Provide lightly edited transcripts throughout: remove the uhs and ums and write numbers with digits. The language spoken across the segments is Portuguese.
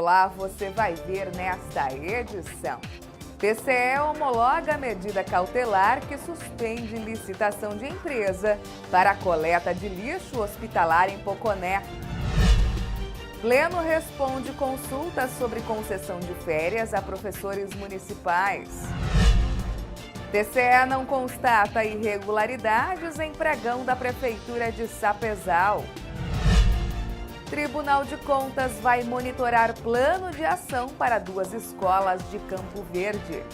Olá, você vai ver nesta edição. TCE homologa a medida cautelar que suspende licitação de empresa para a coleta de lixo hospitalar em Poconé. Pleno responde consultas sobre concessão de férias a professores municipais. TCE não constata irregularidades em pregão da Prefeitura de Sapezal. Tribunal de Contas vai monitorar plano de ação para 2 escolas de Campo Verde.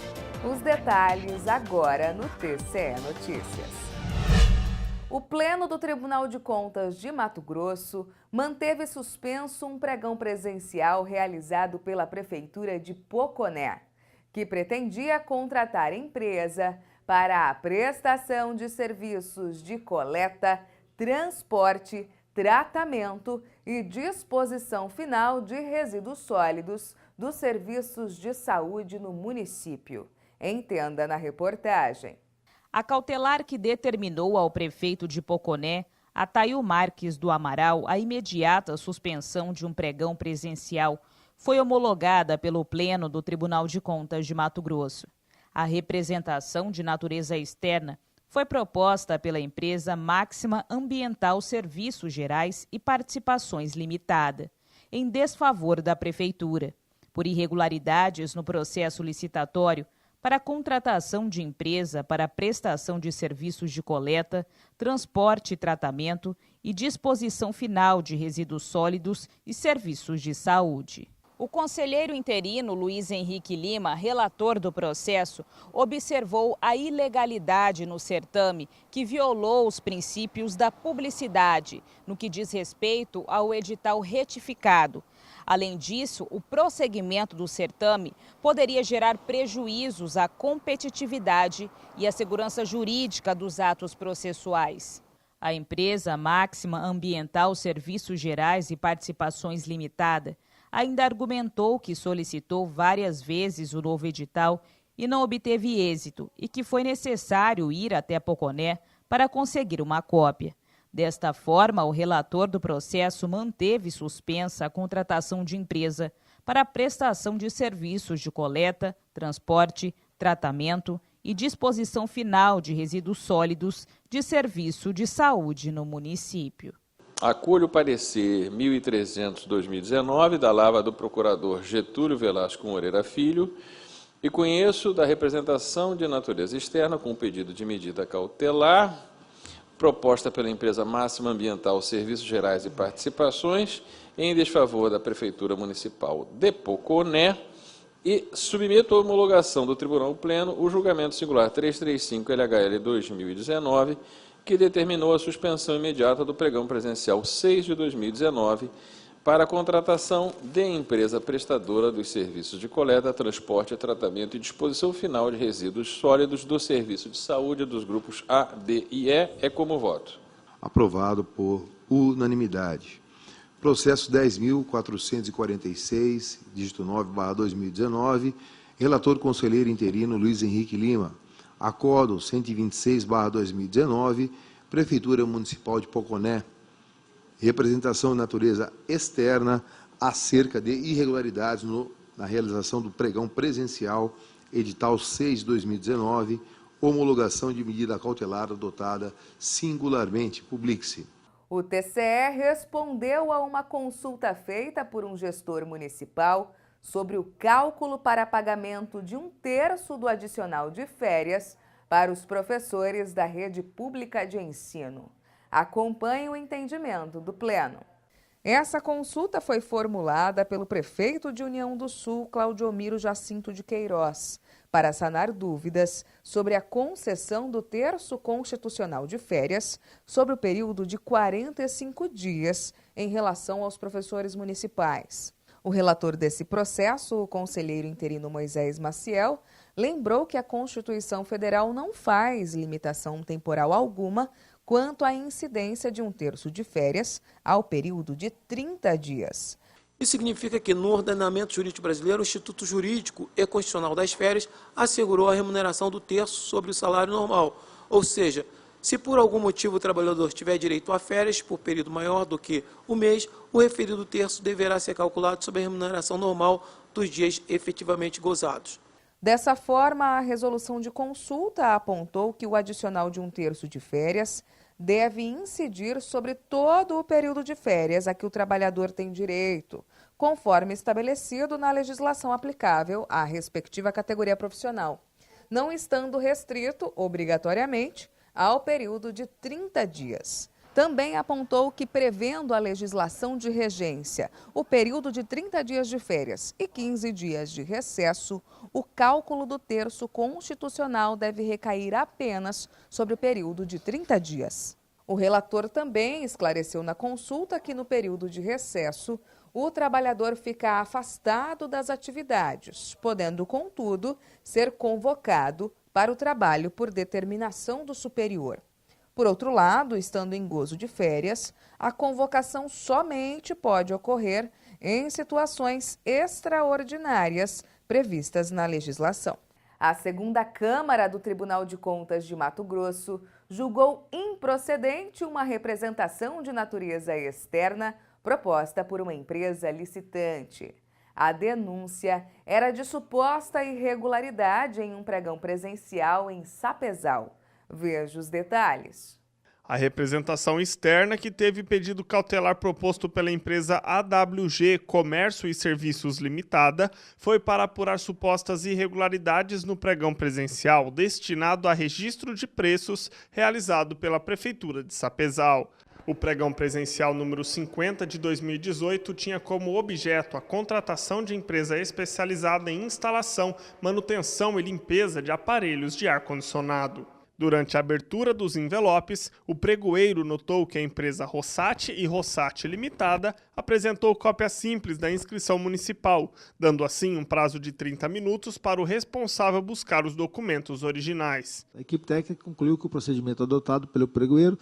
Os detalhes agora no TCE Notícias. O Pleno do Tribunal de Contas de Mato Grosso manteve suspenso um pregão presencial realizado pela Prefeitura de Poconé, que pretendia contratar empresa para a prestação de serviços de coleta, transporte, tratamento e disposição final de resíduos sólidos dos serviços de saúde no município. Entenda na reportagem. A cautelar que determinou ao prefeito de Poconé, Atail Marques do Amaral, a imediata suspensão de um pregão presencial foi homologada pelo Pleno do Tribunal de Contas de Mato Grosso. A representação de natureza externa foi proposta pela empresa Máxima Ambiental Serviços Gerais e Participações Limitada, em desfavor da Prefeitura, por irregularidades no processo licitatório para a contratação de empresa para a prestação de serviços de coleta, transporte e tratamento e disposição final de resíduos sólidos e serviços de saúde. O conselheiro interino Luiz Henrique Lima, relator do processo, observou a ilegalidade no certame que violou os princípios da publicidade, no que diz respeito ao edital retificado. Além disso, o prosseguimento do certame poderia gerar prejuízos à competitividade e à segurança jurídica dos atos processuais. A empresa Máxima Ambiental Serviços Gerais e Participações Limitada ainda argumentou que solicitou várias vezes o novo edital e não obteve êxito e que foi necessário ir até Poconé para conseguir uma cópia. Desta forma, o relator do processo manteve suspensa a contratação de empresa para a prestação de serviços de coleta, transporte, tratamento e disposição final de resíduos sólidos de serviço de saúde no município. Acolho o parecer 1300/2019 da Lava do Procurador Getúlio Velasco Moreira Filho e conheço da representação de natureza externa com o pedido de medida cautelar proposta pela empresa Máxima Ambiental Serviços Gerais e Participações em desfavor da Prefeitura Municipal de Poconé e submeto à homologação do Tribunal Pleno o julgamento singular 335 LHL 2019, que determinou a suspensão imediata do pregão presencial 6 de 2019 para a contratação de empresa prestadora dos serviços de coleta, transporte, tratamento e disposição final de resíduos sólidos do serviço de saúde dos grupos A, D e E. É como voto. Aprovado por unanimidade. Processo 10.446, dígito 9/2019, relator conselheiro interino Luiz Henrique Lima. Acordo 126/2019, Prefeitura Municipal de Poconé. Representação de natureza externa acerca de irregularidades na realização do pregão presencial, edital 6/2019, homologação de medida cautelar adotada singularmente. Publique-se. O TCE respondeu a uma consulta feita por um gestor municipal sobre o cálculo para pagamento de 1/3 do adicional de férias para os professores da rede pública de ensino. Acompanhe o entendimento do Pleno. Essa consulta foi formulada pelo prefeito de União do Sul, Claudiomiro Jacinto de Queiroz, para sanar dúvidas sobre a concessão do 1/3 constitucional de férias sobre o período de 45 dias em relação aos professores municipais. O relator desse processo, o conselheiro interino Moisés Maciel, lembrou que a Constituição Federal não faz limitação temporal alguma quanto à incidência de 1/3 de férias ao período de 30 dias. Isso significa que, no ordenamento jurídico brasileiro, o Instituto Jurídico e Constitucional das Férias assegurou a remuneração do 1/3 sobre o salário normal, ou seja, Se por algum motivo o trabalhador tiver direito a férias por período maior do que o mês, o referido terço deverá ser calculado sobre a remuneração normal dos dias efetivamente gozados. Dessa forma, a resolução de consulta apontou que o adicional de 1/3 de férias deve incidir sobre todo o período de férias a que o trabalhador tem direito, conforme estabelecido na legislação aplicável à respectiva categoria profissional, não estando restrito, obrigatoriamente, ao período de 30 dias. Também apontou que, prevendo a legislação de regência, o período de 30 dias de férias e 15 dias de recesso, o cálculo do terço constitucional deve recair apenas sobre o período de 30 dias. O relator também esclareceu na consulta que, no período de recesso, o trabalhador fica afastado das atividades, podendo, contudo, ser convocado para o trabalho por determinação do superior. Por outro lado, estando em gozo de férias, a convocação somente pode ocorrer em situações extraordinárias previstas na legislação. A segunda Câmara do Tribunal de Contas de Mato Grosso julgou improcedente uma representação de natureza externa proposta por uma empresa licitante. A denúncia era de suposta irregularidade em um pregão presencial em Sapezal. Veja os detalhes. A representação externa, que teve pedido cautelar proposto pela empresa AWG Comércio e Serviços Limitada, foi para apurar supostas irregularidades no pregão presencial destinado a registro de preços realizado pela Prefeitura de Sapezal. O pregão presencial número 50 de 2018 tinha como objeto a contratação de empresa especializada em instalação, manutenção e limpeza de aparelhos de ar-condicionado. Durante a abertura dos envelopes, o pregoeiro notou que a empresa Rossati e Rossati Limitada apresentou cópia simples da inscrição municipal, dando assim um prazo de 30 minutos para o responsável buscar os documentos originais. A equipe técnica concluiu que o procedimento adotado pelo pregoeiro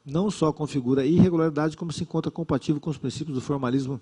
não só configura irregularidade, como se encontra compatível com os princípios do formalismo.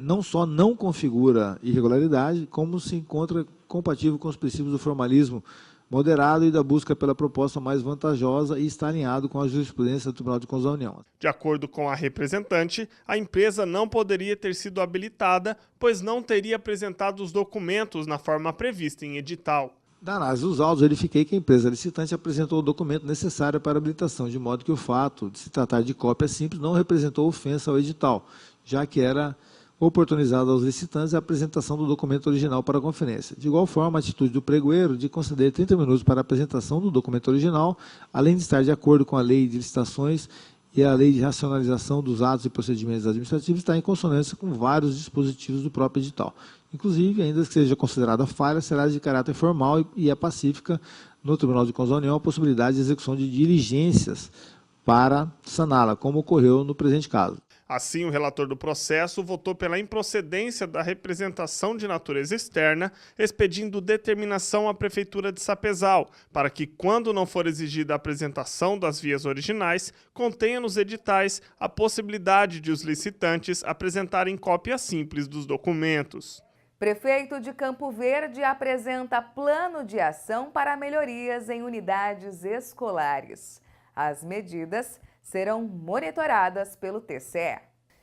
Não só não configura irregularidade, como se encontra compatível com os princípios do formalismo moderado e da busca pela proposta mais vantajosa e está alinhado com a jurisprudência do Tribunal de Contas da União. De acordo com a representante, a empresa não poderia ter sido habilitada, pois não teria apresentado os documentos na forma prevista em edital. Da análise dos autos, verifiquei que a empresa licitante apresentou o documento necessário para a habilitação, de modo que o fato de se tratar de cópia simples não representou ofensa ao edital, já que era oportunizado aos licitantes a apresentação do documento original para a conferência. De igual forma, a atitude do pregoeiro de conceder 30 minutos para a apresentação do documento original, além de estar de acordo com a Lei de Licitações e a Lei de Racionalização dos Atos e Procedimentos Administrativos, está em consonância com vários dispositivos do próprio edital. Inclusive, ainda que seja considerada falha, será de caráter formal e é pacífica no Tribunal de Contas da União a possibilidade de execução de diligências para saná-la, como ocorreu no presente caso. Assim, o relator do processo votou pela improcedência da representação de natureza externa, expedindo determinação à Prefeitura de Sapezal, para que, quando não for exigida a apresentação das vias originais, contenha nos editais a possibilidade de os licitantes apresentarem cópia simples dos documentos. Prefeito de Campo Verde apresenta plano de ação para melhorias em unidades escolares. As medidas serão monitoradas pelo TCE.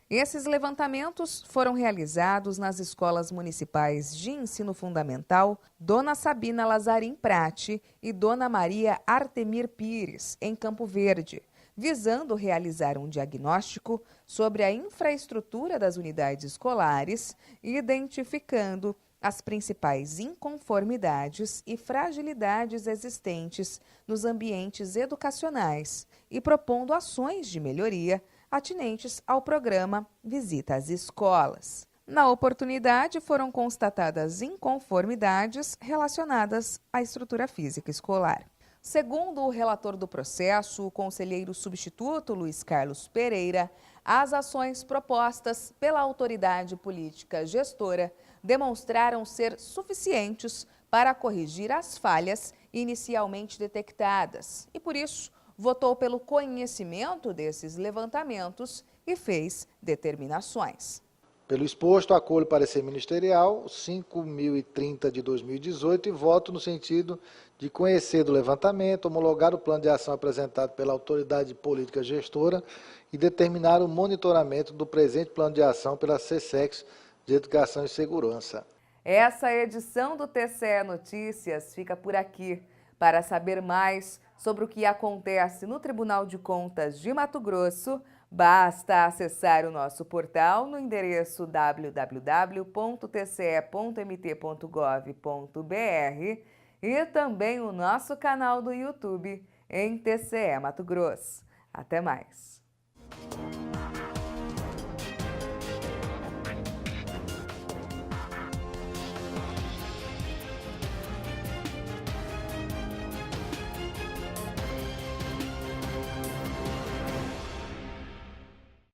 Esses levantamentos foram realizados nas escolas municipais de ensino fundamental Dona Sabina Lazarim Prati e Dona Maria Artemir Pires, em Campo Verde, visando realizar um diagnóstico sobre a infraestrutura das unidades escolares, identificando as principais inconformidades e fragilidades existentes nos ambientes educacionais e propondo ações de melhoria atinentes ao programa Visita às Escolas. Na oportunidade, foram constatadas inconformidades relacionadas à estrutura física escolar. Segundo o relator do processo, o conselheiro substituto Luiz Carlos Pereira, as ações propostas pela autoridade política gestora demonstraram ser suficientes para corrigir as falhas inicialmente detectadas e, por isso, votou pelo conhecimento desses levantamentos e fez determinações. Pelo exposto, acolho o parecer ministerial 5.030 de 2018 e voto no sentido de conhecer do levantamento, homologar o plano de ação apresentado pela autoridade política gestora e determinar o monitoramento do presente plano de ação pela SESEX de Educação e Segurança. Essa edição do TCE Notícias fica por aqui. Para saber mais sobre o que acontece no Tribunal de Contas de Mato Grosso, basta acessar o nosso portal no endereço www.tce.mt.gov.br e também o nosso canal do YouTube em TCE Mato Grosso. Até mais!